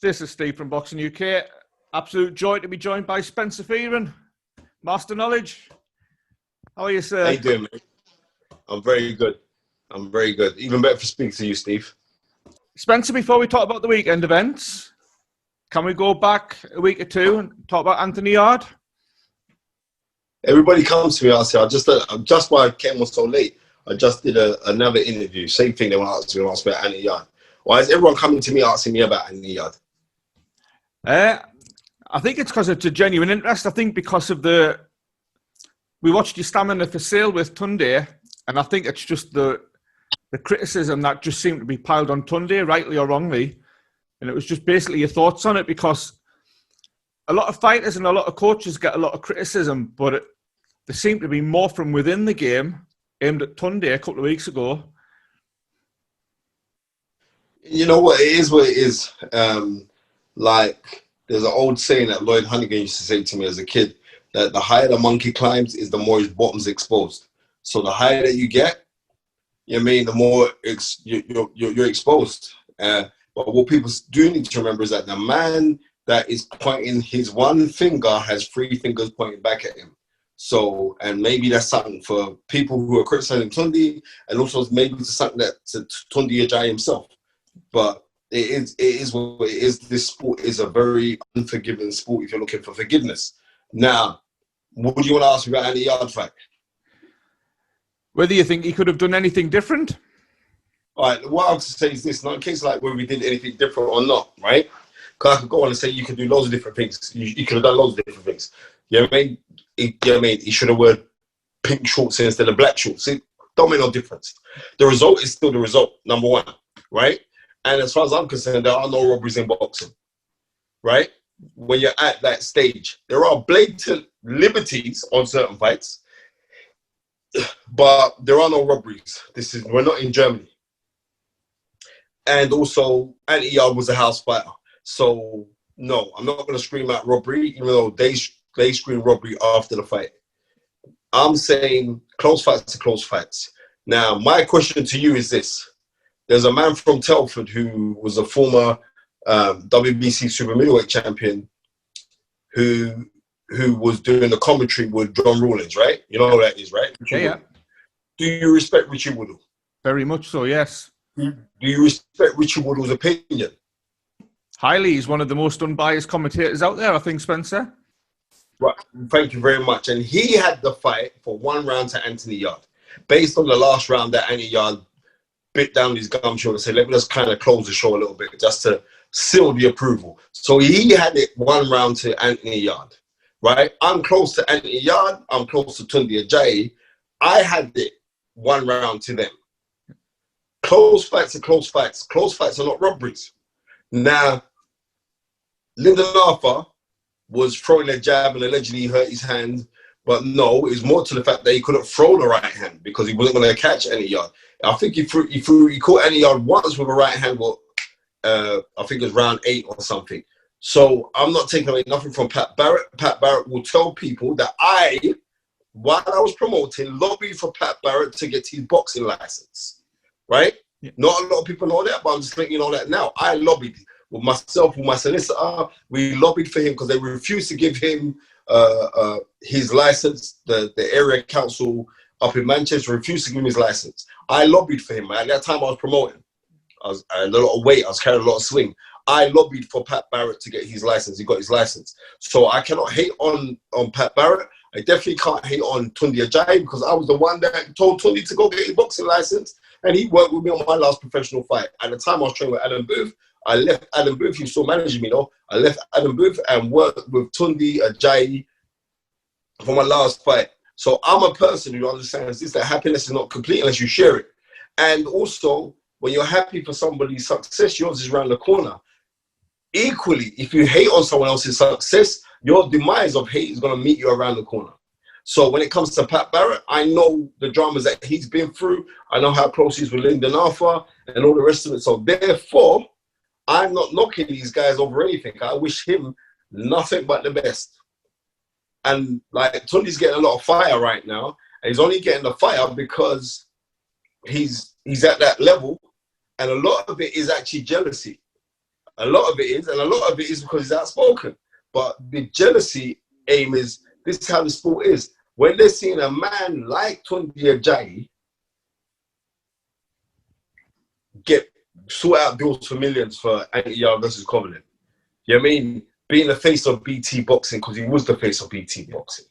This is Steve from Boxing UK. Absolute joy to be joined by Spencer Fearon, Master Knowledge. How are you, sir? How you doing, mate? I'm very good. I'm very good. Even better for speaking to you, Steve. Spencer, before we talk about the weekend events, can we go back a week or two and talk about Anthony Yarde? Everybody comes to me, I say, just why I came on so late, I just did another interview. Same thing they want to ask me about Anthony Yarde. Why is everyone coming to me asking me about Anthony Yarde? I think it's because it's a genuine interest. I think because of we watched you stamina for sale with Tunde, and I think it's just the criticism that just seemed to be piled on Tunde, rightly or wrongly. And it was just basically your thoughts on it, because a lot of fighters and a lot of coaches get a lot of criticism, but there seemed to be more from within the game aimed at Tunde a couple of weeks ago. You know what? It is what it is. Like, there's an old saying that Lloyd Hunnigan used to say to me as a kid, that the higher the monkey climbs is the more his bottom's exposed. So the higher that you get, you know what I mean, the more you're exposed. But what people do need to remember is that the man that is pointing his one finger has three fingers pointing back at him. So, and maybe that's something for people who are criticizing Tunde, and also maybe it's something that to Tunde Ajayi himself. But it is what it is. This sport is a very unforgiving sport if you're looking for forgiveness. Now, would you want to ask me about Anthony Yarde fight? Whether you think he could have done anything different? All right, what I have to say is this, not in case like whether we did anything different or not, right? Because I could go on and say you could do loads of different things. You could have done loads of different things. You know what I mean? He should have worn pink shorts instead of black shorts. It don't make no difference. The result is still the result, number one, right? And as far as I'm concerned, there are no robberies in boxing, right? When you're at that stage, there are blatant liberties on certain fights, but there are no robberies. We're not in Germany. And also, Anthony Yarde was a house fighter. So, no, I'm not going to scream out robbery, even though they scream robbery after the fight. I'm saying close fights are close fights. Now, my question to you is this. There's a man from Telford who was a former WBC super middleweight champion who was doing the commentary with John Rawlins, right? You know who that is, right? Yeah. Do you respect Richie Woodall? Very much so, yes. Do you respect Richie Woodall's opinion? Highly. He's one of the most unbiased commentators out there, I think, Spencer. Right. Thank you very much. And he had the fight for 1 round to Anthony Yarde. Based on the last round that Anthony Yarde bit down his gumshoe and said, let me just kind of close the show a little bit just to seal the approval. So he had it 1 round to Anthony Yarde, right? I'm close to Anthony Yarde. I'm close to Tunde Ajayi. I had it 1 round to them. Close fights are close fights. Close fights are not robberies. Now, Lyndon Arthur was throwing a jab and allegedly hurt his hand, but no, it was more to the fact that he couldn't throw the right hand because he wasn't going to catch Anthony Yarde. I think he caught Anthony Yarde once with a right hand, but I think it was round 8 or something. So I'm not taking away nothing from Pat Barrett. Pat Barrett will tell people that while I was promoting, lobbied for Pat Barrett to get his boxing license, right? Yeah. Not a lot of people know that, but I'm just letting you know that now. I lobbied with myself, with my solicitor. We lobbied for him because they refused to give him his license. The area council up in Manchester refused to give him his license. I lobbied for him. At that time, I was promoting. I had a lot of weight. I was carrying a lot of swing. I lobbied for Pat Barrett to get his license. He got his license. So I cannot hate on Pat Barrett. I definitely can't hate on Tunde Ajayi because I was the one that told Tunde to go get his boxing license, and he worked with me on my last professional fight. At the time, I was training with Adam Booth. I left Adam Booth. He was still managing me, though. I left Adam Booth and worked with Tunde Ajayi for my last fight. So I'm a person who understands this, that happiness is not complete unless you share it. And also, when you're happy for somebody's success, yours is around the corner. Equally, if you hate on someone else's success, your demise of hate is going to meet you around the corner. So when it comes to Pat Barrett, I know the dramas that he's been through. I know how close he's with Lyndon Arthur and all the rest of it. So therefore, I'm not knocking these guys over anything. I wish him nothing but the best. And like Tunde's getting a lot of fire right now. And he's only getting the fire because he's at that level. And a lot of it is actually jealousy. A lot of it is, and a lot of it is because he's outspoken. But the jealousy aim is, this is how the sport is. When they're seeing a man like Tunde Ajayi sort out deals for millions for Anthony Yarde versus Covenant. You know what I mean? Being the face of BT Boxing, because he was the face of BT Boxing.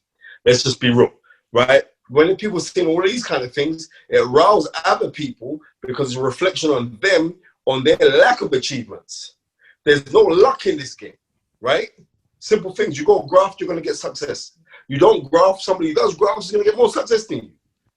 Let's just be real, right? When people seeing all of these kind of things, it rouses other people because it's a reflection on them, on their lack of achievements. There's no luck in this game, right? Simple things. You go graft, you're going to get success. You don't graft, somebody who does graft is going to get more success than you,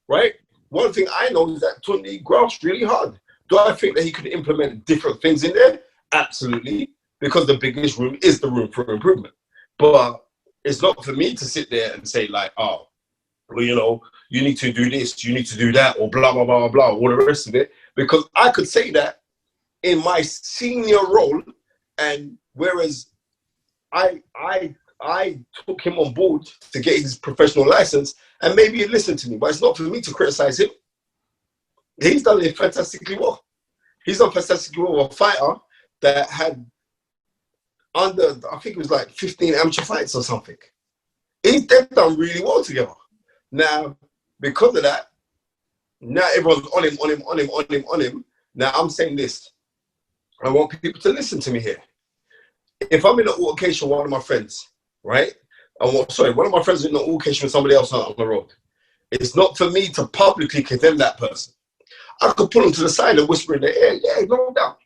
right? One thing I know is that Tunde grafts really hard. Do I think that he could implement different things in there? Absolutely, because the biggest room is the room for improvement. But it's not for me to sit there and say like, oh, well, you know, you need to do this, you need to do that, or blah, blah, blah, blah, all the rest of it. Because I could say that in my senior role, and whereas I took him on board to get his professional license, and maybe he listened to me, but it's not for me to criticize him. He's done it fantastically well. He's done fantastically well with a fighter that had under, I think it was like 15 amateur fights or something. They've done really well together. Now, because of that, now everyone's on him. Now I'm saying this. I want people to listen to me here. If I'm in an altercation with one of my friends, right? One of my friends is in an altercation with somebody else on the road. It's not for me to publicly condemn that person. I could pull them to the side and whisper in their ear, yeah, no doubt.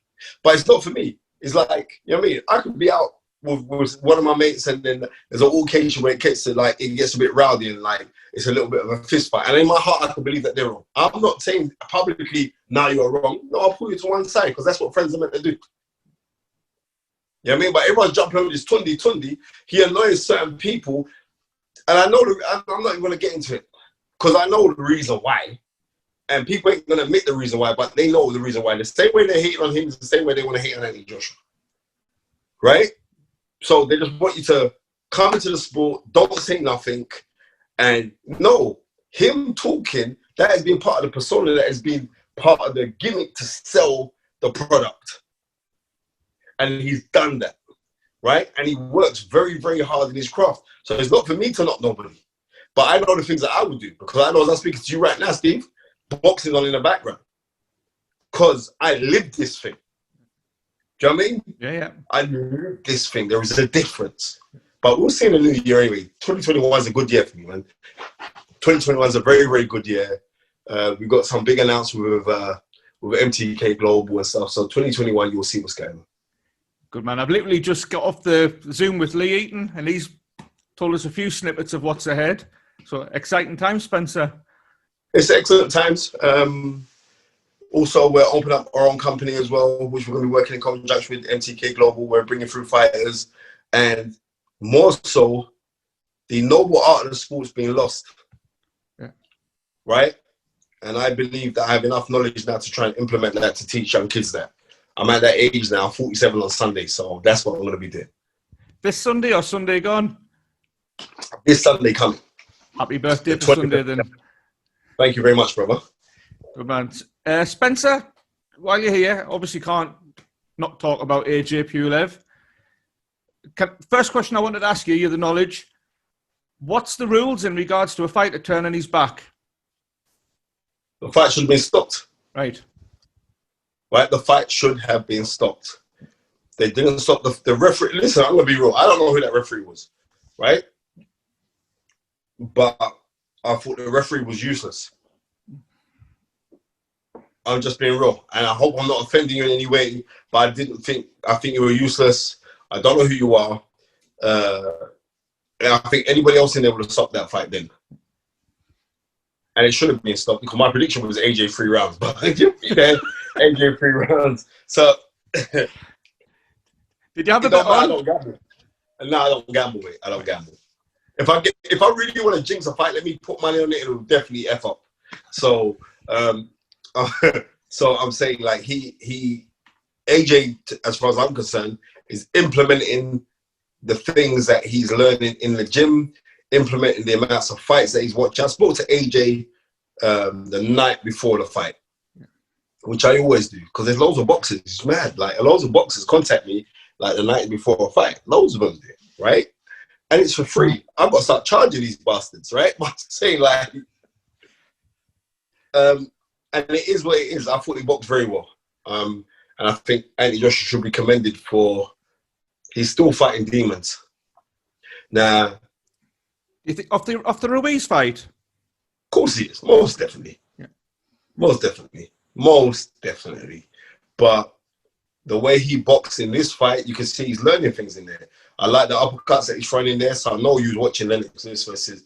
But it's not for me. It's like, you know what I mean? I could be out with one of my mates and then there's an occasion where it gets a bit rowdy and like it's a little bit of a fist fight. And in my heart, I can believe that they're wrong. I'm not saying publicly, now you're wrong. No, I'll pull you to one side because that's what friends are meant to do. You know what I mean? But everyone's jumping over this Tunde. He annoys certain people. And I know, I'm not even going to get into it because I know the reason why. And people ain't going to admit the reason why, but they know the reason why. The same way they're hating on him is the same way they want to hate on Anthony Joshua. Right? So they just want you to come into the sport, don't say nothing. And no, him talking, that has been part of the persona, that has been part of the gimmick to sell the product. And he's done that. Right? And he works very, very hard in his craft. So it's not for me to not nobody. But I know the things that I would do because I know as I'm speaking to you right now, Steve, boxing on in the background because I lived this thing. Do you know what I mean? Yeah. I lived this thing. There is a difference. But we'll see in the new year anyway. 2021 is a good year for me, man. 2021 is a very, very good year. We've got some big announcements with MTK Global and stuff. So 2021, you'll see what's going on. Good, man. I've literally just got off the Zoom with Lee Eaton and he's told us a few snippets of what's ahead. So exciting times, Spencer. It's excellent times. Also, we're opening up our own company as well, which we're going to be working in conjunction with MTK Global. We're bringing through fighters, and more so, the noble art of the sport's being lost. Yeah. Right? And I believe that I have enough knowledge now to try and implement that to teach young kids that. I'm at that age now, 47 on Sunday, so that's what I'm going to be doing. This Sunday or Sunday gone? This Sunday coming. Happy birthday for Sunday then. Thank you very much, brother. Good man. Spencer, while you're here, obviously can't not talk about AJ Pulev. First question I wanted to ask you, you're the knowledge. What's the rules in regards to a fighter turning his back? The fight should have been stopped. Right. Right, the fight should have been stopped. They didn't stop the referee. Listen, I'm going to be real. I don't know who that referee was, right? But I thought the referee was useless. I'm just being real. And I hope I'm not offending you in any way, but I think you were useless. I don't know who you are. And I think anybody else in there would have stopped that fight then. And it should have been stopped because my prediction was AJ 3 rounds. But yeah, AJ 3 rounds. So did you have a bet on? I don't gamble. No, I don't gamble, mate. I don't gamble. If I really want to jinx a fight, let me put money on it. It'll definitely F up. So, so I'm saying like AJ, as far as I'm concerned, is implementing the things that he's learning in the gym, implementing the amounts of fights that he's watching. I spoke to AJ the night before the fight, which I always do because there's loads of boxers. It's mad. Like loads of boxers contact me like the night before a fight. Loads of them do, right? And it's for free. I've got to start charging these bastards, right? But I'm saying like, and it is what it is. I thought he boxed very well. And I think Anthony Joshua should be commended for, he's still fighting demons. Now, you think off the Ruiz fight? Of course he is, most definitely. Yeah. Most definitely. But the way he boxed in this fight, you can see he's learning things in there. I like the uppercuts that he's throwing in there. So I know you was watching Lennox Lewis versus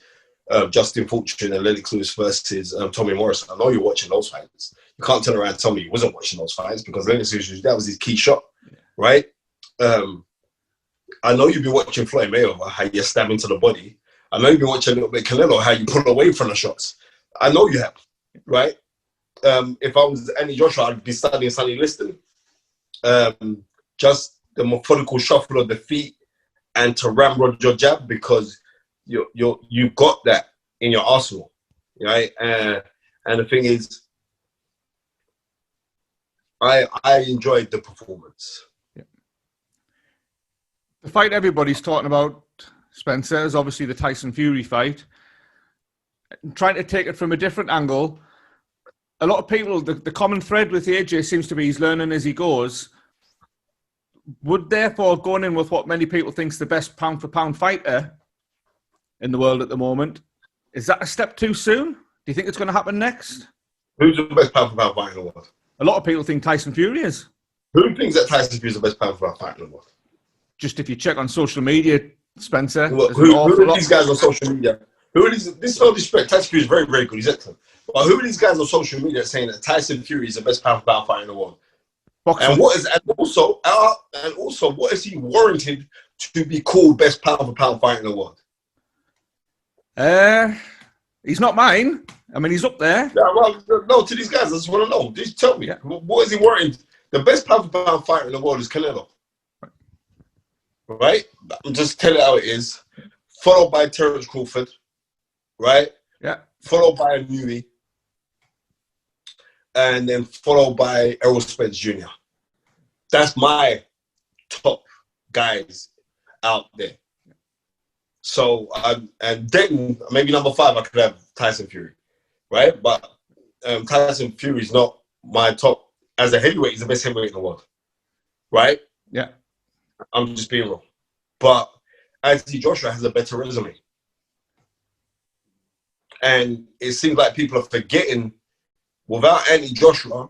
Justin Fortune and Lennox Lewis versus Tommy Morrison. I know you're watching those fights. You can't turn around and tell me you wasn't watching those fights because Lennox Lewis, that was his key shot, right? I know you've been watching Floyd Mayweather, how you stab into the body. I know you've been watching a little bit Canelo, how you pull away from the shots. I know you have, right? If I was Anthony Joshua, I'd be studying Sonny Liston. Just the methodical shuffle of the feet and to ramrod your jab because you got that in your arsenal, right? And the thing is, I enjoyed the performance. Yeah. The fight everybody's talking about, Spencer, is obviously the Tyson Fury fight. Trying to take it from a different angle. A lot of people, the common thread with AJ seems to be he's learning as he goes. Would therefore, going in with what many people think is the best pound-for-pound fighter in the world at the moment, is that a step too soon? Do you think it's going to happen next? Who's the best pound-for-pound fighter in the world? A lot of people think Tyson Fury is. Who thinks that Tyson Fury is the best pound-for-pound fighter in the world? Just if you check on social media, Spencer. Well, who are these guys on social media? Who are these? This is no disrespect. Tyson Fury is very, very good. He's excellent. But who are these guys on social media saying that Tyson Fury is the best pound-for-pound fighter in the world? Boxing. And also, what is he warranted to be called best pound-for-pound fighter in the world? He's not mine. I mean, he's up there. Yeah, well, no, to these guys, I just want to know. Just tell me, what is he warranted? The best pound-for-pound fighter in the world is Canelo. Right? I'm just telling you how it is. Followed by Terence Crawford. Right? Yeah. Followed by a newbie. And then followed by Errol Spence Jr. That's my top guys out there. So, and then maybe number 5, I could have Tyson Fury, right? But Tyson Fury is not my top. As a heavyweight, he's the best heavyweight in the world, right? Yeah. I'm just being real. But Anthony Joshua has a better resume. And it seems like people are forgetting, without Anthony Joshua,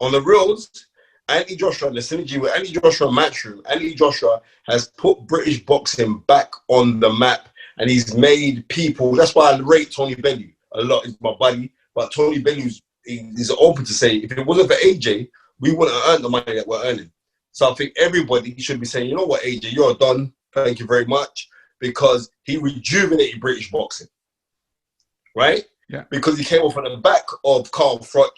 on the reels, Anthony Joshua, the synergy with Anthony Joshua Matchroom, Anthony Joshua has put British boxing back on the map and he's made people, that's why I rate Tony Bellew a lot, he's my buddy, but Tony Bellew is open to say, if it wasn't for AJ, we wouldn't have earned the money that we're earning. So I think everybody should be saying, you know what, AJ, you're done, thank you very much, because he rejuvenated British boxing, right? Yeah. Because he came off on the back of Carl Froch,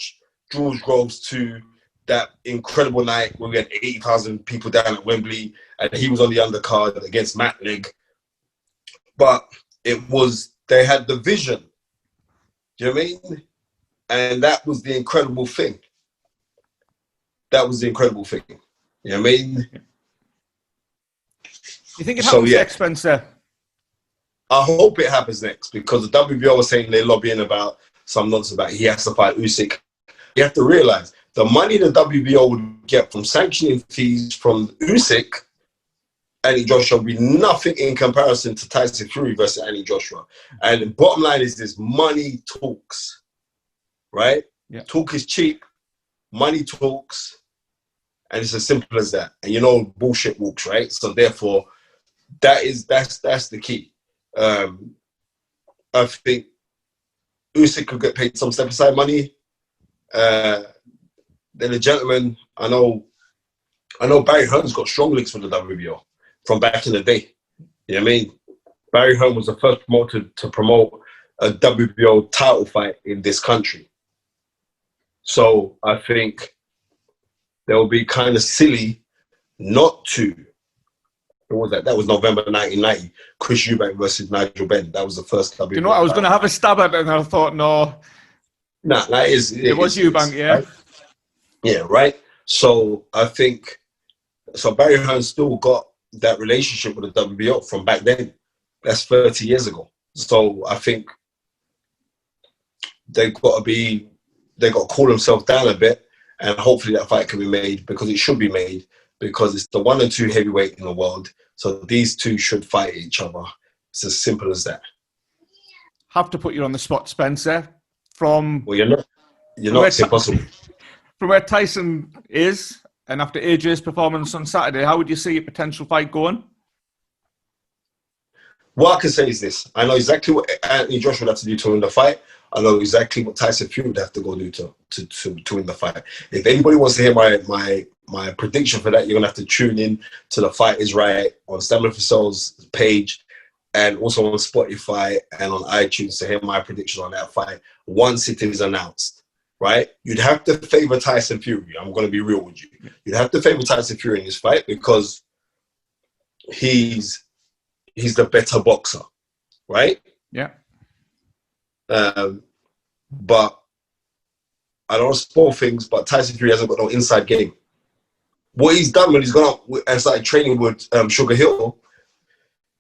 George Groves to that incredible night where we had 80,000 people down at Wembley and he was on the undercard against Matt Legg. But it was, they had the vision. Do you know what I mean? And that was the incredible thing. That was the incredible thing. You know what I mean? You think it happens next, Spencer? I hope it happens next because the WBO was saying they're lobbying about some nonsense about he has to fight Usyk. You have to realize the money the WBO would get from sanctioning fees from Usyk, Anthony Joshua would be nothing in comparison to Tyson Fury versus Anthony Joshua. And the bottom line is this: money talks, right? Yeah. Talk is cheap, money talks, and it's as simple as that. And you know, bullshit walks, right? So therefore, that's the key. I think Usyk could get paid some step aside money. Then the gentleman, I know Barry Hearn's got strong links with the WBO from back in the day. You know what I mean? Barry Hearn was the first promoter to promote a WBO title fight in this country. So I think they'll be kind of silly not to. What was that? That was November 1990. Chris Eubank versus Nigel Benn. That was the first WBO. You know what? I was going to have a stab at it and I thought, no. Nah, that is... It was Eubank, yeah. Right? Yeah, right? So I think So Barry Hearn's still got that relationship with the WBO from back then. That's 30 years ago. So I think they've got to cool themselves down a bit, and hopefully that fight can be made, because it should be made, because it's the 1 and 2 heavyweight in the world. So these two should fight each other. It's as simple as that. Have to put you on the spot, Spencer. Well, you're not. It's impossible. From where Tyson is, and after AJ's performance on Saturday, how would you see a potential fight going? What I can say is this: I know exactly what Anthony Joshua would have to do to win the fight. I know exactly what Tyson Fury would have to go do to win the fight. If anybody wants to hear my prediction for that, you're gonna have to tune in to The Fight Is Right on Stamina for Souls page, and also on Spotify and on iTunes to hear my prediction on that fight once it is announced. Right? You'd have to favor Tyson Fury. I'm gonna be real with you. You'd have to favor Tyson Fury in this fight because he's the better boxer, right? Yeah. But I don't spoil things, but Tyson Fury hasn't got no inside game. What he's done when he's gone out and started training with Sugar Hill,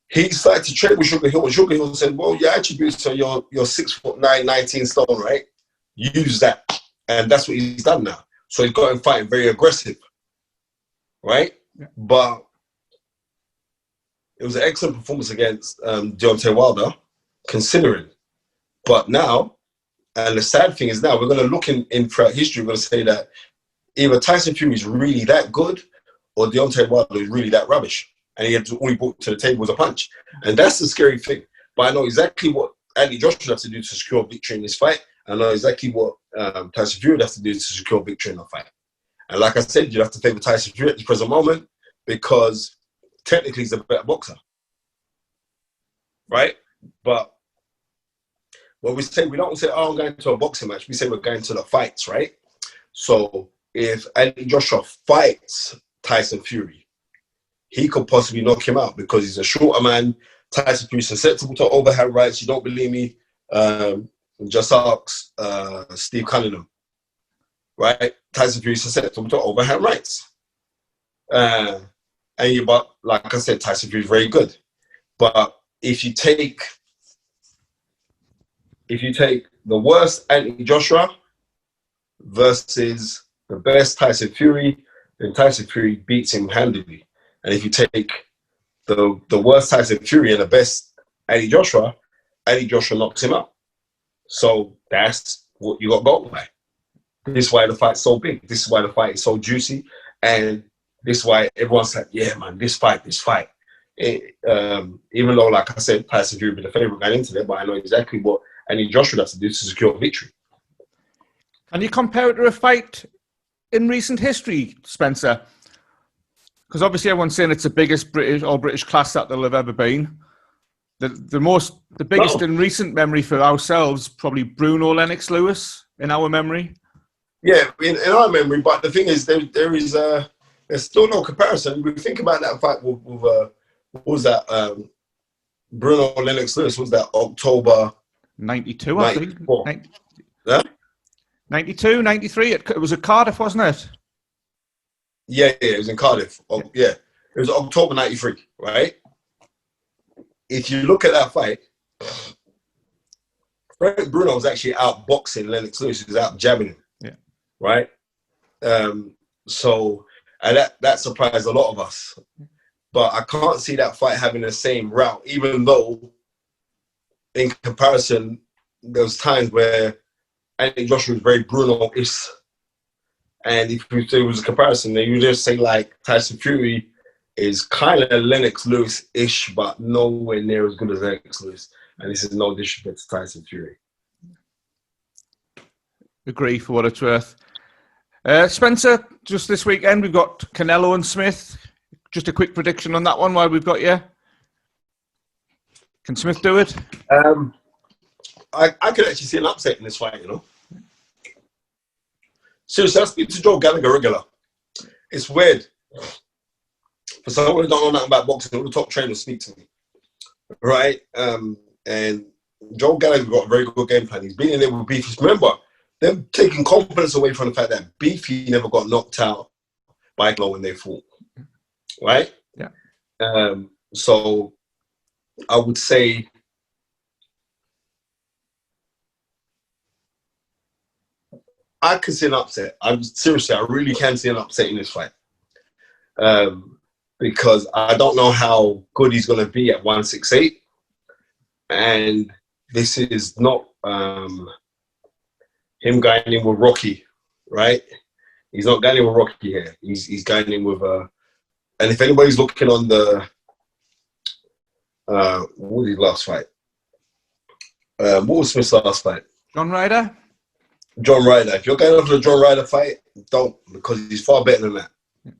he started to train with Sugar Hill, and Sugar Hill said, well, your attributes are you're 6'9", 19 stone, right? Use that. And that's what he's done now. So he's got him fighting very aggressive, right? Yeah. But it was an excellent performance against Deontay Wilder, considering. But now, and the sad thing is now, we're going to look in throughout history, we're going to say that either Tyson Fury is really that good or Deontay Wilder is really that rubbish. And all he brought to the table was a punch. And that's the scary thing. But I know exactly what Anthony Joshua has to do to secure victory in this fight. I know exactly what Tyson Fury has to do to secure victory in the fight. And like I said, you have to favour Tyson Fury at the present moment because technically he's a better boxer. Right? But when we say, we don't say, oh, I'm going to a boxing match. We say we're going to the fights, right? So if Anthony Joshua fights Tyson Fury, he could possibly knock him out because he's a shorter man. Tyson Fury's susceptible to overhand rights. You don't believe me? Just ask Steve Cunningham, right? Tyson Fury's susceptible to overhand rights. But like I said, Tyson Fury's very good. But if you take the worst Anthony Joshua versus the best Tyson Fury, then Tyson Fury beats him handily. And if you take the worst Tyson Fury and the best Anthony Joshua knocks him out. So that's what you got to go by. This is why the fight's so big. This is why the fight is so juicy. And this is why everyone's like, yeah, man, this fight. Even though, like I said, Tyson Fury will be the favourite going into there, but I know exactly what Anthony Joshua has to do to secure victory. Can you compare it to a fight in recent history, Spencer? Because obviously everyone's saying it's the biggest British class that there'll have ever been. The biggest in recent memory for ourselves, probably Bruno Lennox Lewis in our memory. Yeah, in our memory. But the thing is, there's still no comparison. We think about that fight with what was that? Bruno Lennox Lewis. Was that October 92? I think. Yeah? 92, 93. It was at Cardiff, wasn't it? Yeah, it was in Cardiff. Yeah, it was October 93, right? If you look at that fight, Frank Bruno was actually out boxing Lennox Lewis. He was out jabbing him. Yeah. Right? So that surprised a lot of us. But I can't see that fight having the same route, even though in comparison, there was times where Anthony Joshua was very Bruno-ish. And if there was a comparison, then you just say like Tyson Fury is kind of Lennox Lewis-ish, but nowhere near as good as Lennox Lewis. And this is no disrespect to Tyson Fury. Agree for what it's worth. Spencer, just this weekend, we've got Canelo and Smith. Just a quick prediction on that one while we've got you. Can Smith do it? I could actually see an upset in this fight, you know. Seriously, I speak to Joe Gallagher regular. It's weird. For someone who don't know nothing about boxing, all the top trainers speak to me. Right? And Joe Gallagher got a very good game plan. He's been in there with Beefy. Remember, they're taking confidence away from the fact that Beefy never got knocked out by Glow when they fought. right? Yeah. So I would say I could see an upset. Seriously, I really can see an upset in this fight. Because I don't know how good he's going to be at 168. And this is not him going in with Rocky, right? He's not going in with Rocky here. He's going in with and if anybody's looking on the what was his last fight? What was Smith's last fight? John Ryder. John Ryder. If you're going off the John Ryder fight, don't, because he's far better than that. You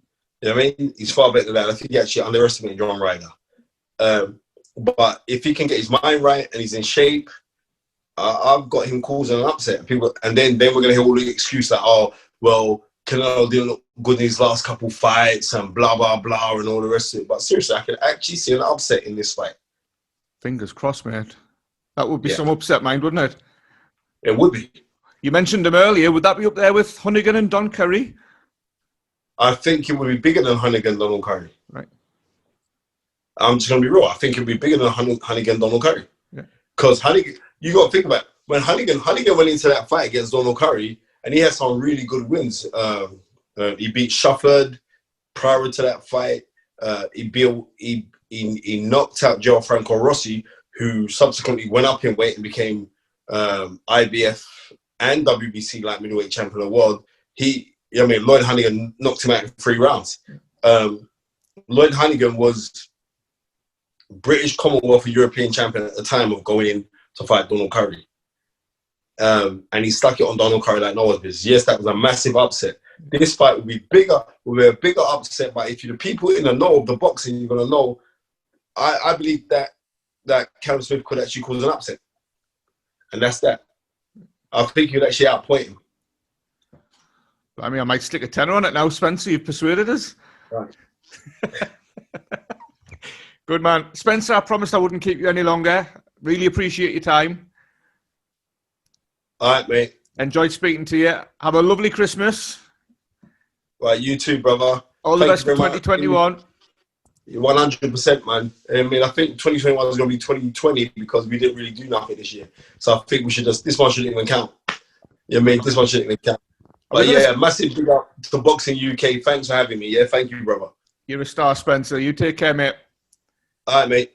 know what I mean? He's far better than that. I think he actually underestimated John Ryder. But if he can get his mind right and he's in shape, I've got him causing an upset. And then we're going to hear all the excuses like, oh, well, Canelo didn't look good in his last couple fights and blah, blah, blah, and all the rest of it. But seriously, I can actually see an upset in this fight. Fingers crossed, mate. That would be some upset mind, wouldn't it? It would be. You mentioned him earlier. Would that be up there with Hunnigan and Don Curry? I think it would be bigger than Hunnigan and Donald Curry. Right. I'm just going to be real. I think it would be bigger than Hunnigan and Donald Curry. Because Hunnigan, you got to think about it. When Hunnigan went into that fight against Donald Curry, and he had some really good wins. He beat Shufford prior to that fight. He knocked out Gianfranco Rossi, who subsequently went up in weight and became IBF and WBC light middleweight champion of the world. Lloyd Hunnigan knocked him out in 3 rounds. Lloyd Hunnigan was British, Commonwealth, and European champion at the time of going in to fight Donald Curry. And he stuck it on Donald Curry like no one's business. Yes, that was a massive upset. This fight will be a bigger upset, but if you're the people in the know of the boxing, you're going to know, I believe that Callum Smith could actually cause an upset. And that's that. I think you'd actually outpoint him. I mean, I might stick a tenner on it now, Spencer. You've persuaded us. Right. Good, man. Spencer, I promised I wouldn't keep you any longer. Really appreciate your time. All right, mate. Enjoyed speaking to you. Have a lovely Christmas. Right, you too, brother. All the best for 2021. 100%, man. I mean, I think 2021 is going to be 2020 because we didn't really do nothing this year. So I think we should this one shouldn't even count. You know what I mean? This one shouldn't even count. But yeah, massive big up to Boxing UK. Thanks for having me. Yeah, thank you, brother. You're a star, Spencer. You take care, mate. All right, mate.